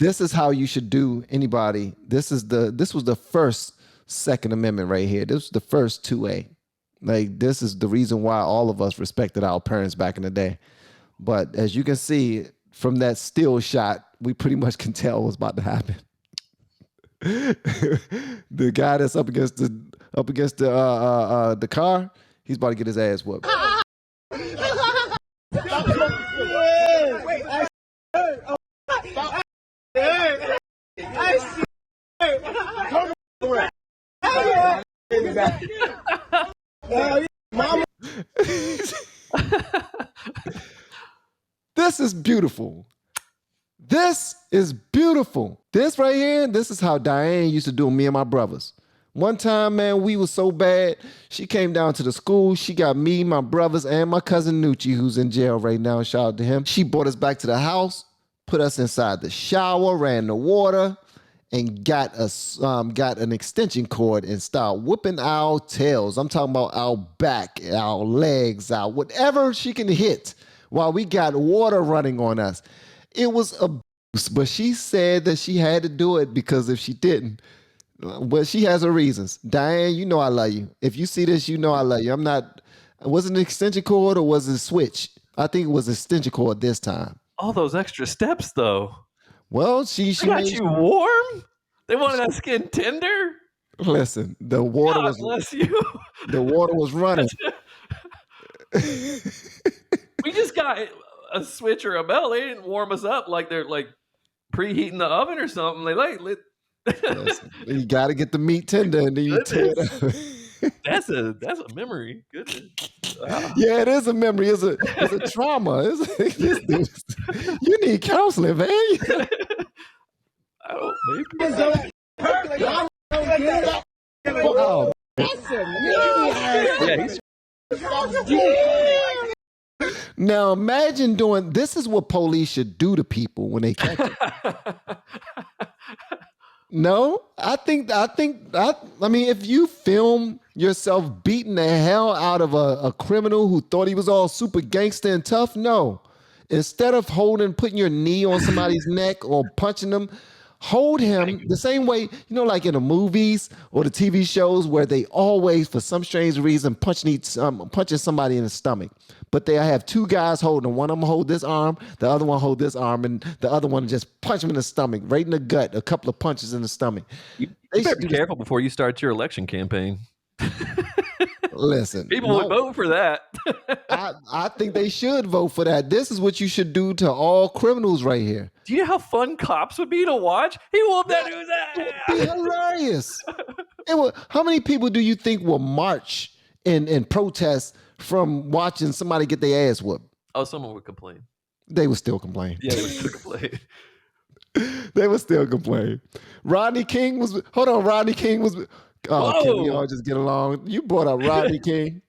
This is how you should do anybody. This was the first Second Amendment right here. This was the first 2A. Like, this is the reason why all of us respected our parents back in the day. But as you can see from that still shot, we pretty much can tell what's about to happen. The guy that's up against the car, he's about to get his ass whooped. This is beautiful. This is beautiful. This right here, this is how Diane used to do me and my brothers. One time, man, we was so bad. She came down to the school. She got me, my brothers, and my cousin Nucci, who's in jail right now. Shout out to him. She brought us back to the house, put us inside the shower, ran the water, and got an extension cord and started whipping our tails. I'm talking about our back, our legs, whatever she can hit while we got water running on us. It was abuse, but she said that she had to do it because if she didn't, but she has her reasons. Diane, you know I love you. If you see this, you know I love you. Was it an extension cord or was it a switch? I think it was an extension cord this time. All those extra steps, though. Well, she got you warm? They wanted that skin tender? Listen, the water God bless you. The water was running. We just got a switch or a bell. They didn't warm us up like they're like preheating the oven or something. They Listen, you got to get the meat tender and then you tear it up. That's a memory. Goodness. Wow. Yeah, it is a memory. It's a trauma. You need counseling, man. Oh, now imagine doing this is what police should do to people when they catch them. No, I mean, if you film yourself beating the hell out of a criminal who thought he was all super gangster and tough, no. Instead of putting your knee on somebody's neck or punching them, hold him the same way, like in the movies or the TV shows where they always, for some strange reason, punching somebody in the stomach. But they have two guys holding them. One of them hold this arm, the other one hold this arm, and the other one just punch him in the stomach, right in the gut, a couple of punches in the stomach. You better be careful before you start your election campaign. Listen, people would vote for that. I think they should vote for that. This is what you should do to all criminals right here. Do you know how fun cops would be to watch? He whooped that dude's ass. It would be hilarious. How many people do you think will march and protest from watching somebody get their ass whooped? Oh, someone would complain. They would still complain. Yeah, they would still complain. They would still complain. Rodney King was. Oh, can we all just get along? You brought up Rodney King.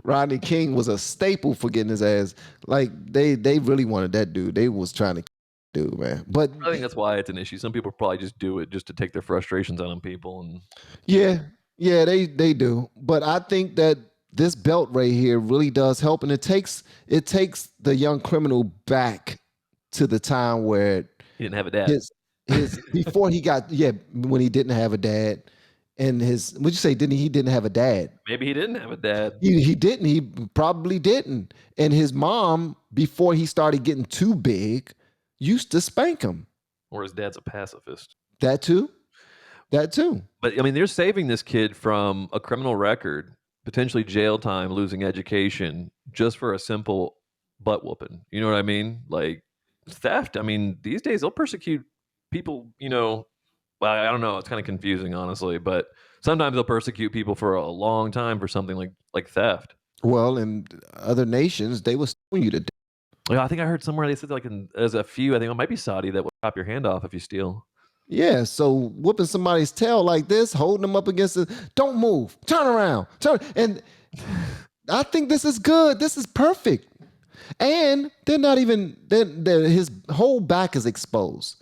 Rodney King was a staple for getting his ass. Like they really wanted that dude. They was trying to dude, man. But I think that's why it's an issue. Some people probably just do it just to take their frustrations out on people. And yeah, they do. But I think that this belt right here really does help, and it takes the young criminal back to the time where he didn't have a dad. Before he got when he didn't have a dad, and would you say he didn't have a dad? Maybe he didn't have a dad. He didn't. He probably didn't. And his mom, before he started getting too big, used to spank him. Or his dad's a pacifist. That too. But I mean, they're saving this kid from a criminal record, potentially jail time, losing education, just for a simple butt whooping. You know what I mean? Like theft. I mean, these days they'll persecute people, well, I don't know. It's kind of confusing, honestly, but sometimes they'll persecute people for a long time for something like theft. Well, in other nations, they will stone you to death. Yeah, I think I heard somewhere they said there's a few, I think it might be Saudi, that will chop your hand off if you steal. Yeah, so whooping somebody's tail like this, holding them up against it, don't move, turn around, and I think this is good. This is perfect. And his whole back is exposed.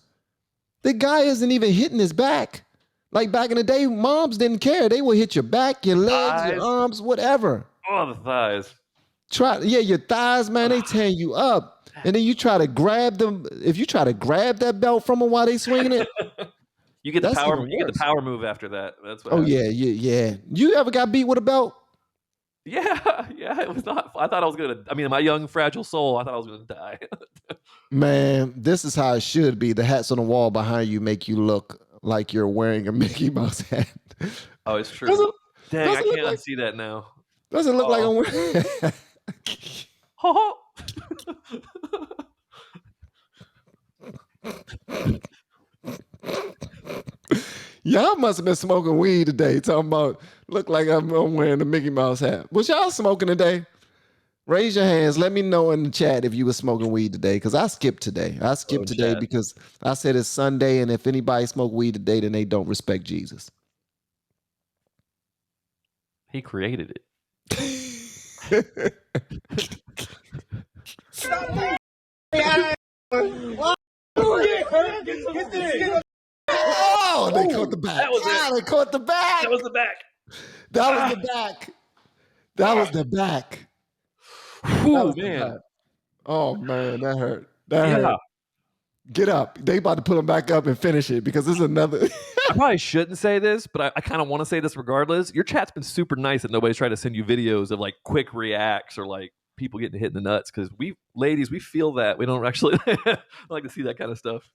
The guy isn't even hitting his back. Like back in the day, moms didn't care. They would hit your back, your legs, your arms, whatever. Oh, the thighs. Your thighs, man, they tearing you up. And then you try to grab them. If you try to grab that belt from them while they swinging it, you get the that's power. even You get the worse. power move after that. That's what. Oh happens. yeah. You ever got beat with a belt? Yeah. It was not. I thought I was gonna. I mean, my young fragile soul. I thought I was gonna die. Man, this is how it should be. The hats on the wall behind you make you look like you're wearing a Mickey Mouse hat. Oh, it's true. Doesn't, Dang, I doesn't look can't like, unsee that now. doesn't look like I'm wearing. Y'all must have been smoking weed today. Talking about look like I'm wearing a Mickey Mouse hat. Was y'all smoking today? Raise your hands. Let me know in the chat if you were smoking weed today, because I skipped today. I skipped today because I said it's Sunday, and if anybody smoke weed today, then they don't respect Jesus. He created it. Oh, they caught the back. That was it. They caught the back. That was the back. That was the back. That was the back. Oh man. Oh man, that hurt. That Yeah. hurt. Get up. They about to put him back up and finish it because this is another. I probably shouldn't say this, but I kind of want to say this regardless. Your chat's been super nice that nobody's tried to send you videos of like quick reacts or like people getting hit in the nuts, because we ladies, we feel that. We don't actually like to see that kind of stuff.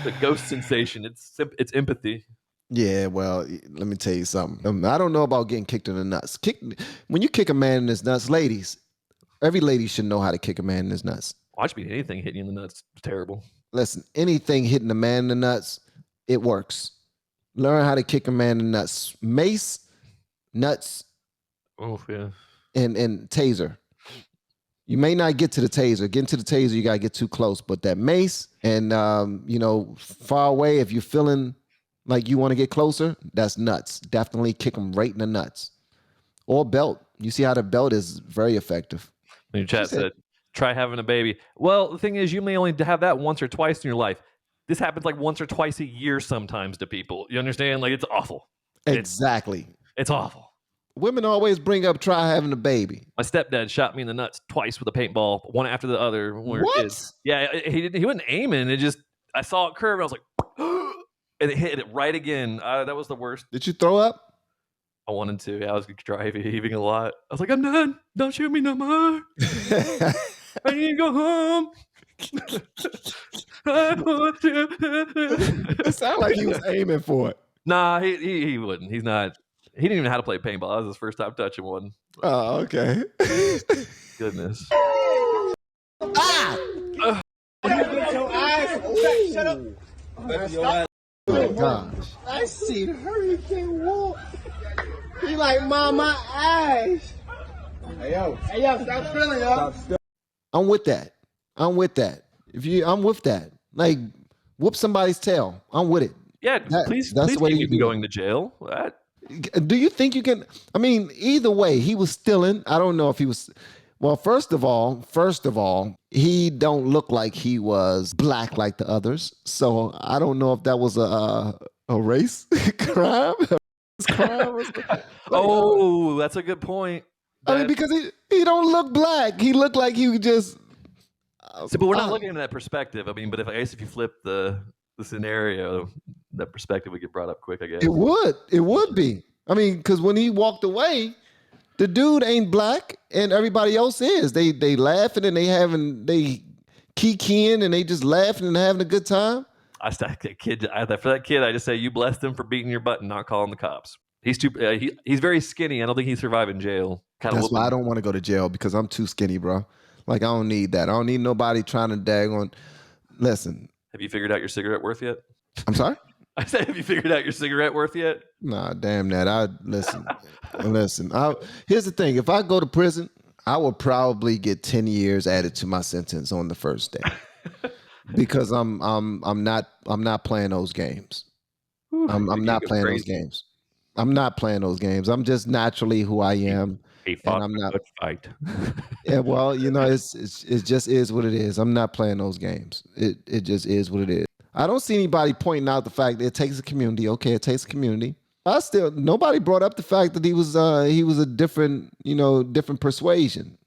The ghost sensation. It's empathy. Yeah, well, let me tell you something. I don't know about getting kicked in the nuts. When you kick a man in his nuts, ladies, every lady should know how to kick a man in his nuts. Watch me, anything hitting you in the nuts is terrible. Listen, anything hitting a man in the nuts, it works. Learn how to kick a man in the nuts. Mace, nuts, oh yeah, and taser. You may not get to the taser. Getting to the taser, you gotta get too close. But that mace and far away, if you're feeling like you want to get closer, that's nuts. Definitely kick them right in the nuts. Or belt. You see how the belt is very effective. Your chat said, try having a baby. Well, the thing is, you may only have that once or twice in your life. This happens like once or twice a year sometimes to people. You understand? Like, it's awful. Exactly. It's awful. Women always bring up try having a baby. My stepdad shot me in the nuts twice with a paintball, one after the other. When we were kids. Yeah, he wasn't aiming. I saw it curve, and I was like, and it hit it right again. That was the worst. Did you throw up? I wanted to. Yeah, I was dry heaving a lot. I was like, I'm done. Don't shoot me no more. I need to go home. It sounded like he was aiming for it. Nah, he wouldn't. He's not. He didn't even know how to play paintball. That was his first time touching one. Oh, okay. Goodness. Ah! Shut up. Oh, gosh. I see Hurricane walk. He like, Mom, my eyes. Hey, yo, stop feeling, yo. I'm with that. I'm with that. I'm with that. Like, whoop somebody's tail. I'm with it. Yeah, please the way keep him going to jail. What? Do you think you can? I mean, either way, he was stealing. I don't know if he was. Well, first of all, he don't look like he was black like the others. So I don't know if that was a race crime. Oh, that's a good point. I mean, because he don't look black. He looked like he just. So, but we're not looking at that perspective. I mean, but I guess if you flip the scenario, that perspective would get brought up quick, I guess. It would be. I mean, because when he walked away, the dude ain't black and everybody else is. They laughing and they kikiing and they just laughing and having a good time. For that kid, I just say you blessed him for beating your butt and not calling the cops. He's he's very skinny. I don't think he'd survive in jail. That's why I don't want to go to jail, because I'm too skinny, bro. Like, I don't need that. I don't need nobody trying to dag on. Listen. Have you figured out your cigarette worth yet? I'm sorry? I said, have you figured out your cigarette worth yet? Nah, damn that. Listen. Here's the thing. If I go to prison, I will probably get 10 years added to my sentence on the first day. Because I'm not playing those games. I'm not playing those games. I'm not playing those games. I'm just naturally who I am. He fought a good fight. Yeah, well, it just is what it is. I'm not playing those games. It just is what it is. I don't see anybody pointing out the fact that it takes a community. Okay, it takes a community. Nobody brought up the fact that he was a different persuasion.